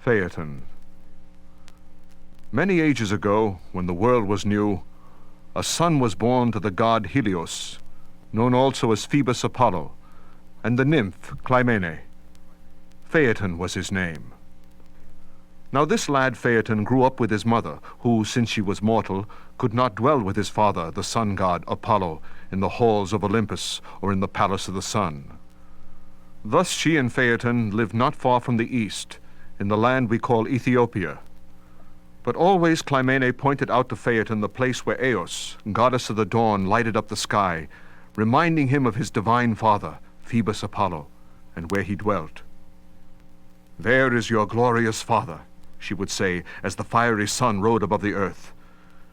Phaeton. Many ages ago, when the world was new, a son was born to the god Helios, known also as Phoebus Apollo, and the nymph Clymene. Phaeton was his name. Now this lad Phaeton grew up with his mother, who, since she was mortal, could not dwell with his father, the sun god Apollo, in the halls of Olympus or in the palace of the sun. Thus she and Phaeton lived not far from the east, in the land we call Ethiopia. But always Clymene pointed out to Phaeton the place where Eos, goddess of the dawn, lighted up the sky, reminding him of his divine father, Phoebus Apollo, and where he dwelt. "There is your glorious father," she would say, as the fiery sun rode above the earth.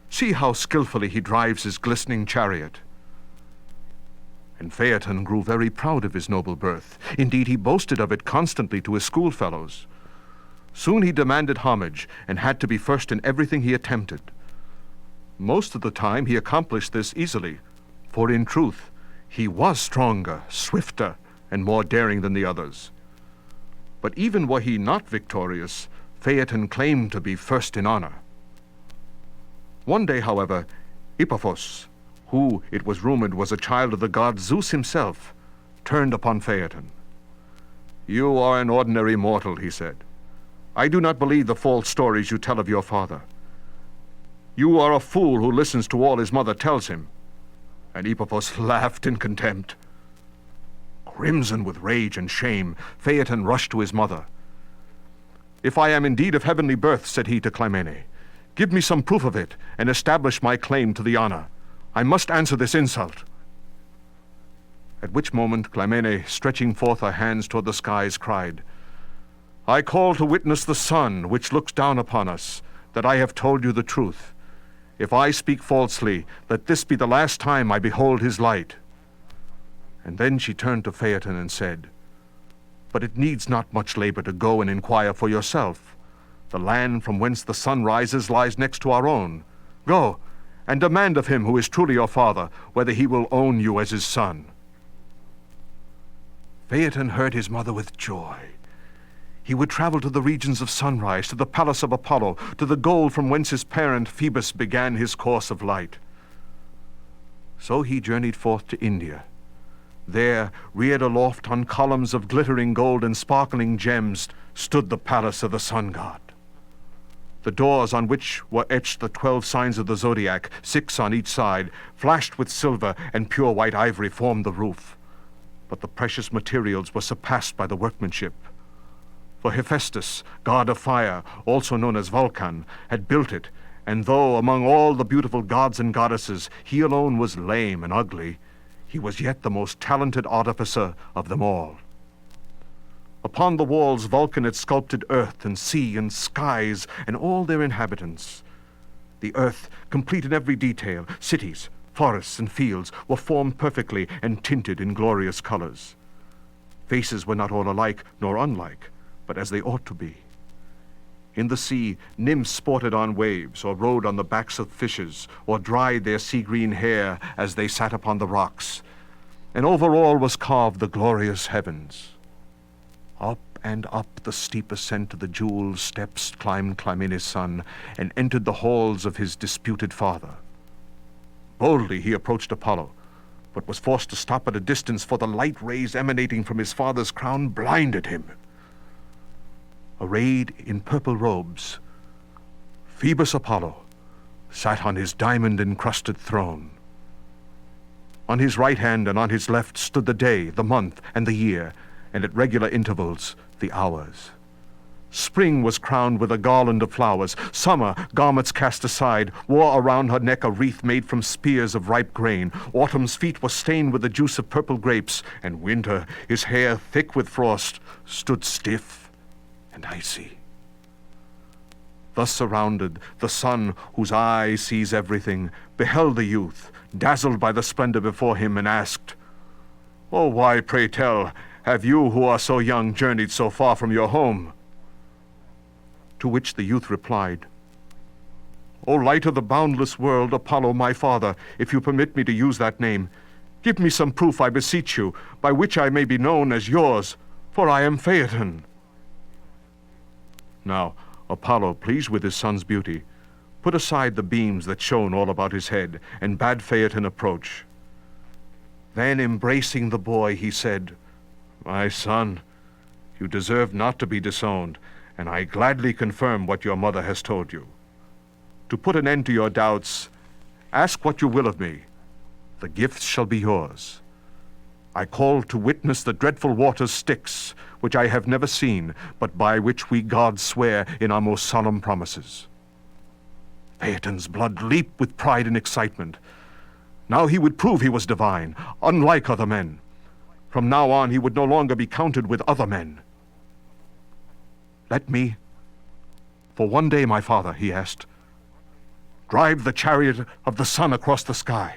"See how skillfully he drives his glistening chariot." And Phaeton grew very proud of his noble birth. Indeed, he boasted of it constantly to his schoolfellows. Soon he demanded homage and had to be first in everything he attempted. Most of the time he accomplished this easily, for in truth he was stronger, swifter, and more daring than the others. But even were he not victorious, Phaeton claimed to be first in honor. One day, however, Epaphus, who, it was rumored, was a child of the god Zeus himself, turned upon Phaeton. "You are an ordinary mortal," he said. "I do not believe the false stories you tell of your father. You are a fool who listens to all his mother tells him." And Epaphus laughed in contempt. Crimson with rage and shame, Phaeton rushed to his mother. "If I am indeed of heavenly birth," said he to Clymene, "give me some proof of it, and establish my claim to the honor. I must answer this insult." At which moment Clymene, stretching forth her hands toward the skies, cried, "I call to witness the sun, which looks down upon us, that I have told you the truth. If I speak falsely, let this be the last time I behold his light." And then she turned to Phaeton and said, "But it needs not much labor to go and inquire for yourself. The land from whence the sun rises lies next to our own. Go, and demand of him who is truly your father, whether he will own you as his son." Phaeton heard his mother with joy. He would travel to the regions of sunrise, to the palace of Apollo, to the goal from whence his parent Phoebus began his course of light. So he journeyed forth to India. There, reared aloft on columns of glittering gold and sparkling gems, stood the palace of the sun god. The doors on which were etched the 12 signs of the zodiac, 6 on each side, flashed with silver, and pure white ivory formed the roof. But the precious materials were surpassed by the workmanship. For Hephaestus, god of fire, also known as Vulcan, had built it, and though among all the beautiful gods and goddesses he alone was lame and ugly, he was yet the most talented artificer of them all. Upon the walls Vulcan had sculpted earth and sea and skies and all their inhabitants. The earth, complete in every detail, cities, forests, and fields, were formed perfectly and tinted in glorious colors. Faces were not all alike nor unlike, but as they ought to be. In the sea, nymphs sported on waves, or rode on the backs of fishes, or dried their sea-green hair as they sat upon the rocks. And over all was carved the glorious heavens. Up and up the steep ascent to the jeweled steps climbed Clymene's son, and entered the halls of his disputed father. Boldly he approached Apollo, but was forced to stop at a distance, for the light rays emanating from his father's crown blinded him. Arrayed in purple robes, Phoebus Apollo sat on his diamond-encrusted throne. On his right hand and on his left stood the day, the month, and the year, and at regular intervals the hours. Spring was crowned with a garland of flowers. Summer, garments cast aside, wore around her neck a wreath made from spears of ripe grain. Autumn's feet were stained with the juice of purple grapes, and winter, his hair thick with frost, stood stiff and icy. Thus surrounded, the sun, whose eye sees everything, beheld the youth, dazzled by the splendor before him, and asked, "Oh, why, pray tell, have you who are so young journeyed so far from your home?" To which the youth replied, "O light of the boundless world, Apollo, my father, if you permit me to use that name, give me some proof, I beseech you, by which I may be known as yours, for I am Phaeton." Now Apollo, pleased with his son's beauty, put aside the beams that shone all about his head, and bade Phaeton approach. Then, embracing the boy, he said, "My son, you deserve not to be disowned, and I gladly confirm what your mother has told you. To put an end to your doubts, ask what you will of me. The gifts shall be yours. I call to witness the dreadful water's Styx, which I have never seen, but by which we gods swear in our most solemn promises." Phaeton's blood leaped with pride and excitement. Now he would prove he was divine, unlike other men. From now on he would no longer be counted with other men. "Let me, for one day, my father," he asked, "drive the chariot of the sun across the sky."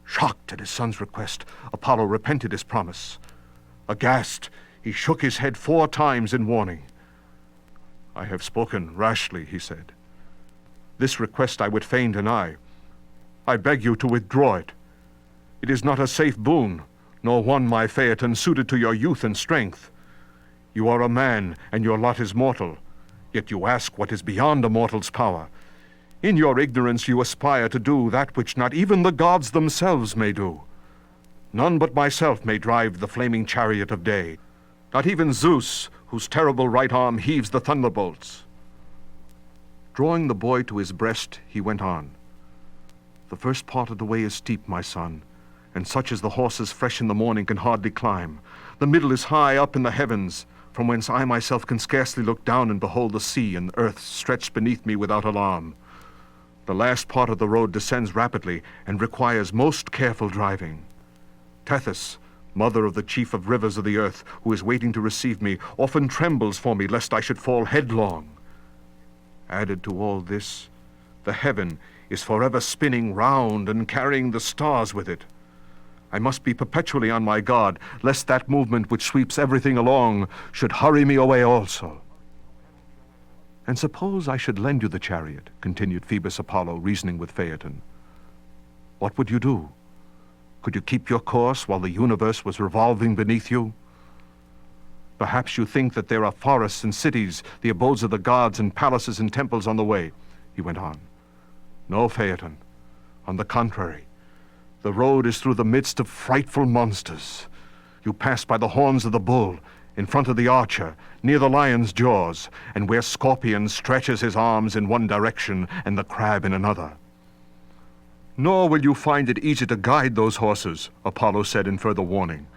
Shocked at his son's request, Apollo repented his promise. Aghast, he shook his head 4 times in warning. "I have spoken rashly," he said. "This request I would fain deny. I beg you to withdraw it. It is not a safe boon, nor one, my Phaeton, suited to your youth and strength. You are a man, and your lot is mortal, yet you ask what is beyond a mortal's power. In your ignorance you aspire to do that which not even the gods themselves may do. None but myself may drive the flaming chariot of day, not even Zeus, whose terrible right arm heaves the thunderbolts." Drawing the boy to his breast, he went on. "The first part of the way is steep, my son, and such as the horses fresh in the morning can hardly climb. The middle is high up in the heavens, from whence I myself can scarcely look down and behold the sea and earth stretched beneath me without alarm. The last part of the road descends rapidly and requires most careful driving. Tethys, mother of the chief of rivers of the earth, who is waiting to receive me, often trembles for me lest I should fall headlong. Added to all this, the heaven is forever spinning round and carrying the stars with it. I must be perpetually on my guard, lest that movement which sweeps everything along should hurry me away also." "And suppose I should lend you the chariot," continued Phoebus Apollo, reasoning with Phaeton. "What would you do? Could you keep your course while the universe was revolving beneath you? Perhaps you think that there are forests and cities, the abodes of the gods, and palaces and temples on the way," he went on. "No, Phaeton. On the contrary, the road is through the midst of frightful monsters. You pass by the horns of the bull, in front of the archer, near the lion's jaws, and where Scorpion stretches his arms in one direction and the crab in another. Nor will you find it easy to guide those horses," Apollo said in further warning.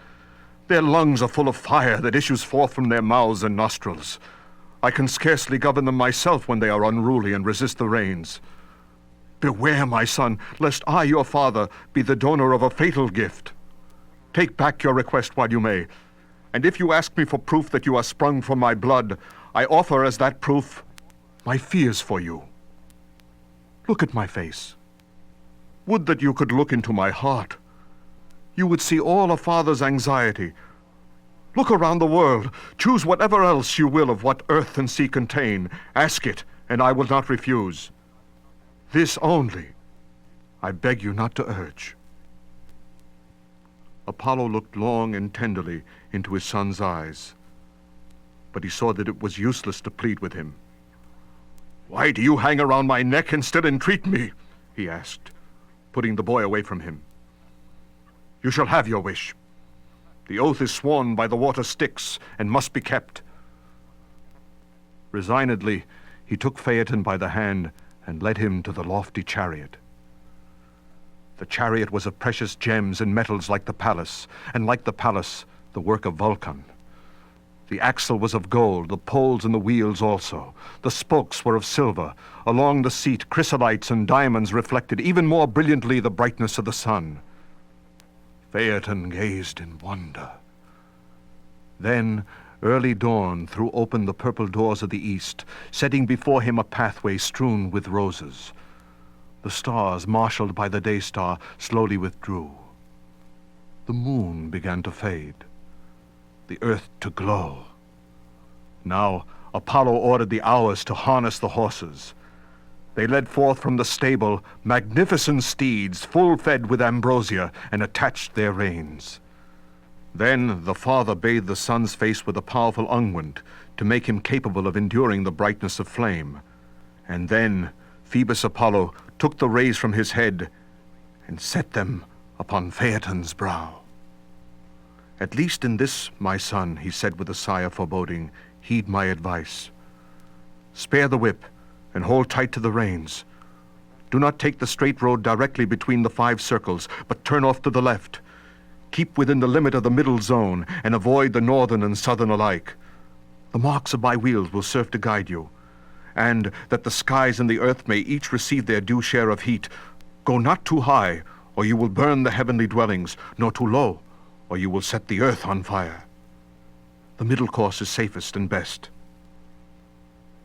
"Their lungs are full of fire that issues forth from their mouths and nostrils. I can scarcely govern them myself when they are unruly and resist the reins. Beware, my son, lest I, your father, be the donor of a fatal gift. Take back your request while you may, and if you ask me for proof that you are sprung from my blood, I offer as that proof my fears for you. Look at my face. Would that you could look into my heart. You would see all a father's anxiety. Look around the world. Choose whatever else you will of what earth and sea contain. Ask it, and I will not refuse. This only I beg you not to urge." Apollo looked long and tenderly into his son's eyes, but he saw that it was useless to plead with him. "Why do you hang around my neck and still entreat me?" he asked, putting the boy away from him. "You shall have your wish. The oath is sworn by the water Styx and must be kept." Resignedly, he took Phaeton by the hand and led him to the lofty chariot. The chariot was of precious gems and metals like the palace, and like the palace, the work of Vulcan. The axle was of gold, the poles and the wheels also. The spokes were of silver. Along the seat, chrysolites and diamonds reflected even more brilliantly the brightness of the sun. Phaeton gazed in wonder. Then early dawn threw open the purple doors of the east, setting before him a pathway strewn with roses. The stars, marshaled by the day star, slowly withdrew. The moon began to fade, the earth to glow. Now Apollo ordered the hours to harness the horses. They led forth from the stable magnificent steeds, full fed with ambrosia, and attached their reins. Then the father bathed the son's face with a powerful unguent to make him capable of enduring the brightness of flame. And then Phoebus Apollo took the rays from his head and set them upon Phaeton's brow. At least in this, my son, he said with a sigh of foreboding, heed my advice. Spare the whip and hold tight to the reins. Do not take the straight road directly between the 5 circles, but turn off to the left. Keep within the limit of the middle zone and avoid the northern and southern alike. The marks of my wheels will serve to guide you. And that the skies and the earth may each receive their due share of heat, go not too high, or you will burn the heavenly dwellings, nor too low, or you will set the earth on fire. The middle course is safest and best.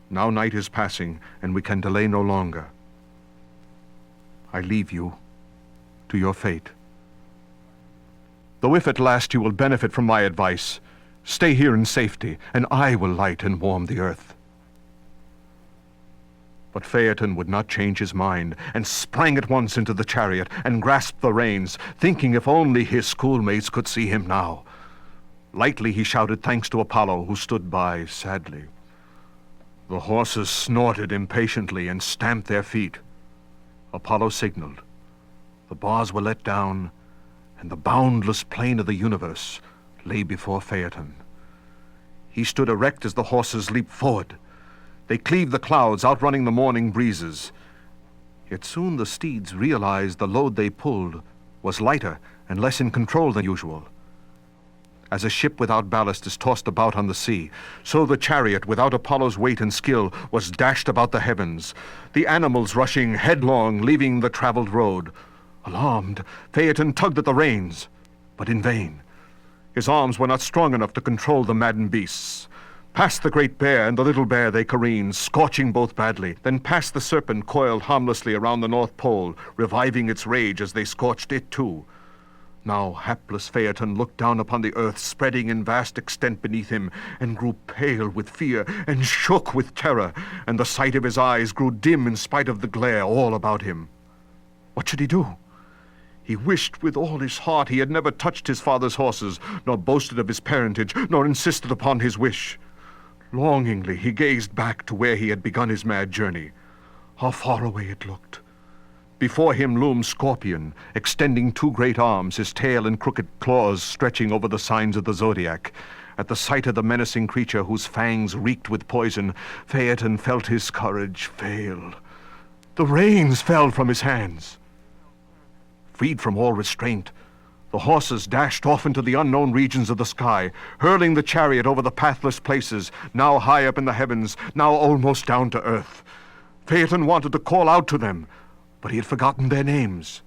Now night is passing, and we can delay no longer. I leave you to your fate. Though if at last you will benefit from my advice, stay here in safety, and I will light and warm the earth. But Phaeton would not change his mind, and sprang at once into the chariot, and grasped the reins, thinking if only his schoolmates could see him now. Lightly he shouted thanks to Apollo, who stood by sadly. The horses snorted impatiently and stamped their feet. Apollo signaled. The bars were let down, and the boundless plain of the universe lay before Phaeton. He stood erect as the horses leaped forward. They cleaved the clouds, outrunning the morning breezes. Yet soon the steeds realized the load they pulled was lighter and less in control than usual. As a ship without ballast is tossed about on the sea, so the chariot, without Apollo's weight and skill, was dashed about the heavens, the animals rushing headlong, leaving the traveled road. Alarmed, Phaeton tugged at the reins, but in vain. His arms were not strong enough to control the maddened beasts. Past the great bear and the little bear they careened, scorching both badly. Then past the serpent coiled harmlessly around the North Pole, reviving its rage as they scorched it too. Now hapless Phaeton looked down upon the earth spreading in vast extent beneath him, and grew pale with fear and shook with terror, and the sight of his eyes grew dim in spite of the glare all about him. What should he do? He wished with all his heart he had never touched his father's horses, nor boasted of his parentage, nor insisted upon his wish. Longingly he gazed back to where he had begun his mad journey. How far away it looked! Before him loomed Scorpion, extending 2 great arms, his tail and crooked claws stretching over the signs of the zodiac. At the sight of the menacing creature whose fangs reeked with poison, Phaeton felt his courage fail. The reins fell from his hands. Freed from all restraint, the horses dashed off into the unknown regions of the sky, hurling the chariot over the pathless places, now high up in the heavens, now almost down to earth. Phaeton wanted to call out to them, but he had forgotten their names.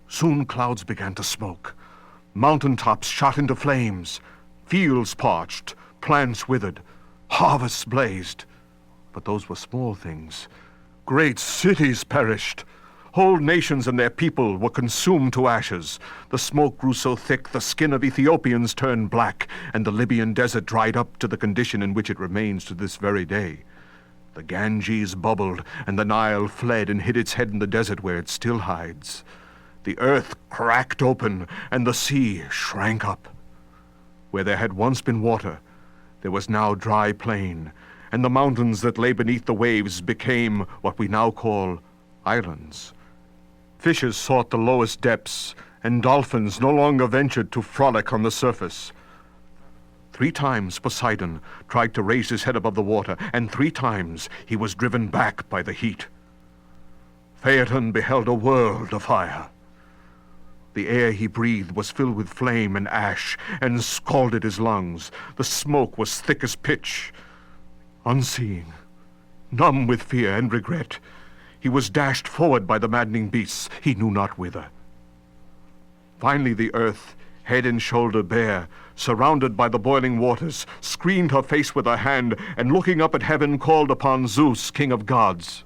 Soon clouds began to smoke. Mountaintops shot into flames. Fields parched, plants withered, harvests blazed. But those were small things. Great cities perished. Whole nations and their people were consumed to ashes. The smoke grew so thick the skin of Ethiopians turned black, and the Libyan desert dried up to the condition in which it remains to this very day. The Ganges bubbled, and the Nile fled and hid its head in the desert where it still hides. The earth cracked open, and the sea shrank up. Where there had once been water, there was now dry plain, and the mountains that lay beneath the waves became what we now call islands. Fishes sought the lowest depths, and dolphins no longer ventured to frolic on the surface. 3 times Poseidon tried to raise his head above the water, and 3 times he was driven back by the heat. Phaeton beheld a world of fire. The air he breathed was filled with flame and ash, and scalded his lungs. The smoke was thick as pitch. Unseeing, numb with fear and regret, he was dashed forward by the maddening beasts, he knew not whither. Finally the earth, head and shoulder bare, surrounded by the boiling waters, screened her face with her hand, and looking up at heaven called upon Zeus, king of gods.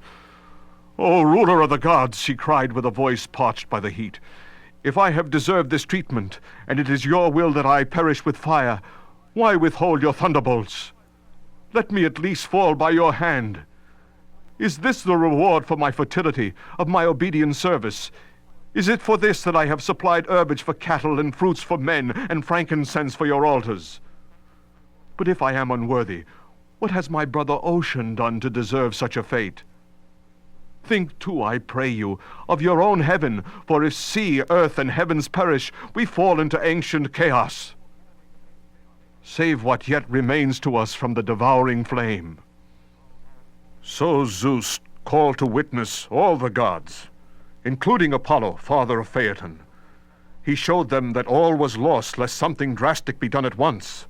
"O ruler of the gods," she cried with a voice parched by the heat, "if I have deserved this treatment, and it is your will that I perish with fire, why withhold your thunderbolts? Let me at least fall by your hand. Is this the reward for my fertility, of my obedient service? Is it for this that I have supplied herbage for cattle and fruits for men and frankincense for your altars? But if I am unworthy, what has my brother Ocean done to deserve such a fate? Think too, I pray you, of your own heaven, for if sea, earth, and heavens perish, we fall into ancient chaos. Save what yet remains to us from the devouring flame. So Zeus called to witness all the gods, including Apollo, father of Phaeton. He showed them that all was lost, lest something drastic be done at once.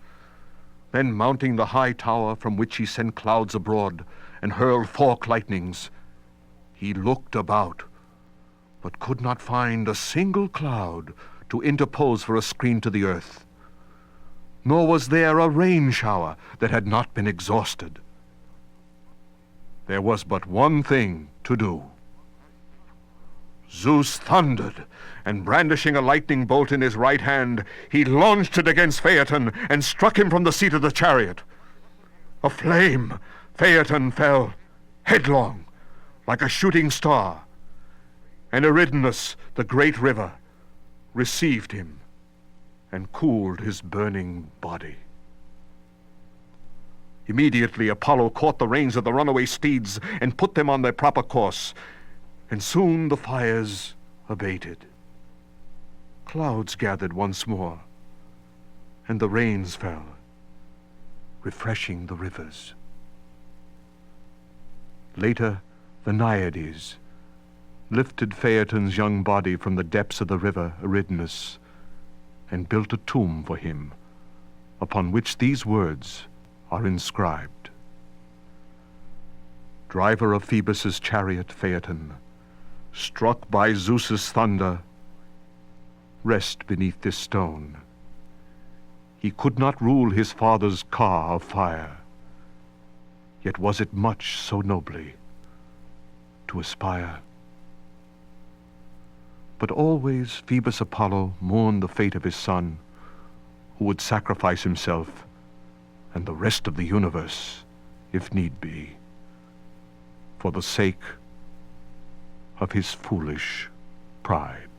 Then mounting the high tower from which he sent clouds abroad and hurled forked lightnings, he looked about, but could not find a single cloud to interpose for a screen to the earth. Nor was there a rain shower that had not been exhausted. There was but one thing to do. Zeus thundered, and brandishing a lightning bolt in his right hand, he launched it against Phaeton and struck him from the seat of the chariot. Aflame, Phaeton fell headlong like a shooting star, and Eridanus, the great river, received him and cooled his burning body. Immediately Apollo caught the reins of the runaway steeds and put them on their proper course, and soon the fires abated. Clouds gathered once more, and the rains fell, refreshing the rivers. Later, the Naiades lifted Phaeton's young body from the depths of the river Eridanus and built a tomb for him, upon which these words are inscribed. Driver of Phoebus's chariot, Phaeton, struck by Zeus's thunder, rest beneath this stone. He could not rule his father's car of fire, yet was it much so nobly to aspire. But always Phoebus Apollo mourned the fate of his son, who would sacrifice himself and the rest of the universe, if need be, for the sake of his foolish pride.